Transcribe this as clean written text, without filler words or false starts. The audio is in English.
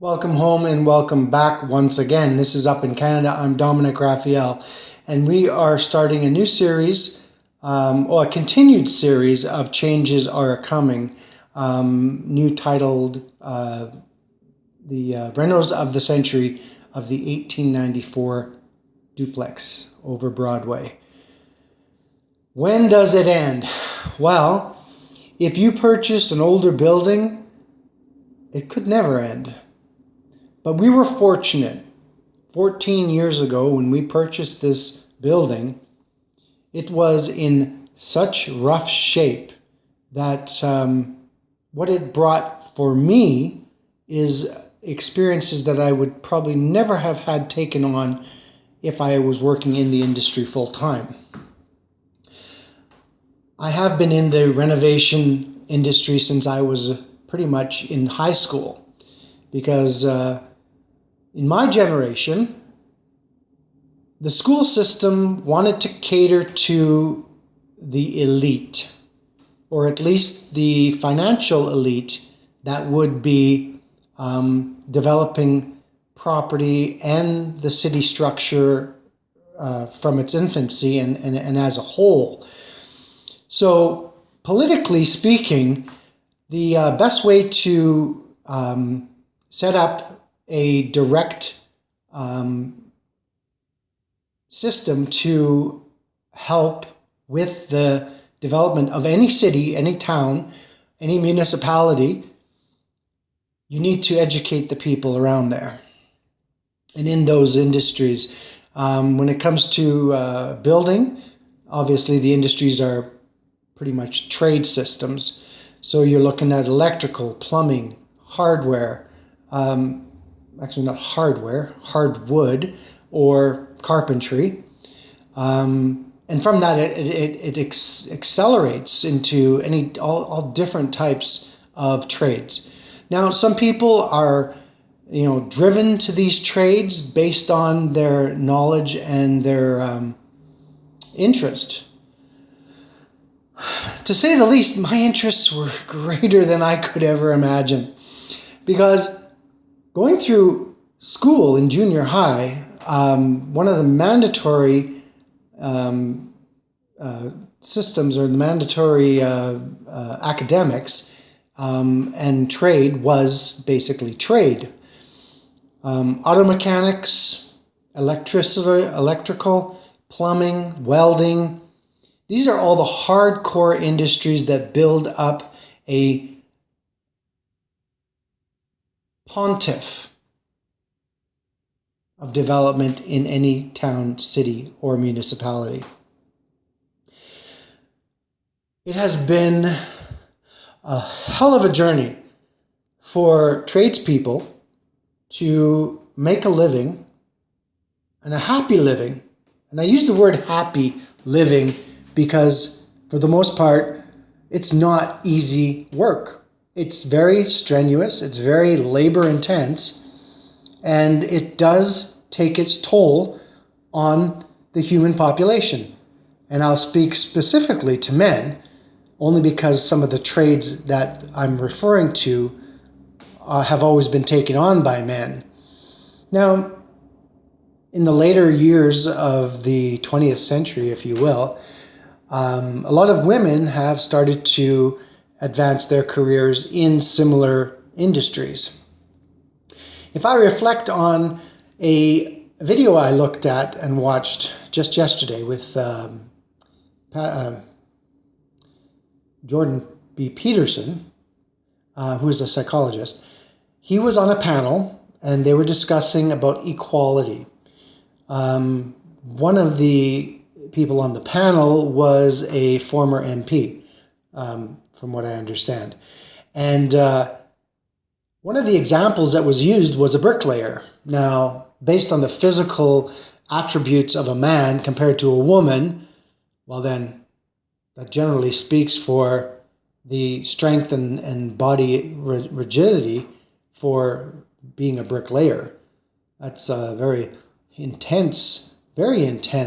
Welcome home and welcome back once again. This is Up in Canada. I'm Dominic Raphael, and we are starting a new series, or a continued series of Changes Are Coming, new titled The Renos of the Century of the 1894 Duplex over Broadway. When does it end? Well, if you purchase an older building, it could never end. But we were fortunate. 14 years ago, when we purchased this building, it was in such rough shape that what it brought for me is experiences that I would probably never have had taken on if I was working in the industry full time. I have been in the renovation industry since I was pretty much in high school, because in my generation, the school system wanted to cater to the elite, or at least the financial elite that would be developing property and the city structure from its infancy and as a whole. So politically speaking, the best way to set up a direct system to help with the development of any city, any town, any municipality, you need to educate the people around there and in those industries. When it comes to building, obviously the industries are pretty much trade systems. So you're looking at electrical, plumbing, hardware, actually not hardware, hardwood, or carpentry. And from that, it accelerates into all different types of trades. Now, some people are, driven to these trades based on their knowledge and their interest. To say the least, my interests were greater than I could ever imagine, because going through school in junior high, one of the mandatory systems, or the mandatory academics and trade, was basically trade. Auto mechanics, electrical, plumbing, welding. These are all the hardcore industries that build up a pontiff of development in any town, city, or municipality. It has been a hell of a journey for tradespeople to make a living, and a happy living. And I use the word happy living because, for the most part, it's not easy work. It's very strenuous, it's very labor intense, and it does take its toll on the human population. And I'll speak specifically to men, only because some of the trades that I'm referring to have always been taken on by men. Now, in the later years of the 20th century, if you will, a lot of women have started to advance their careers in similar industries. If I reflect on a video I looked at and watched just yesterday with Jordan B. Peterson, who is a psychologist, he was on a panel and they were discussing about equality. One of the people on the panel was a former MP, from what I understand. And one of the examples that was used was a bricklayer. Now, based on the physical attributes of a man compared to a woman, well then, that generally speaks for the strength and body rigidity for being a bricklayer. That's very intense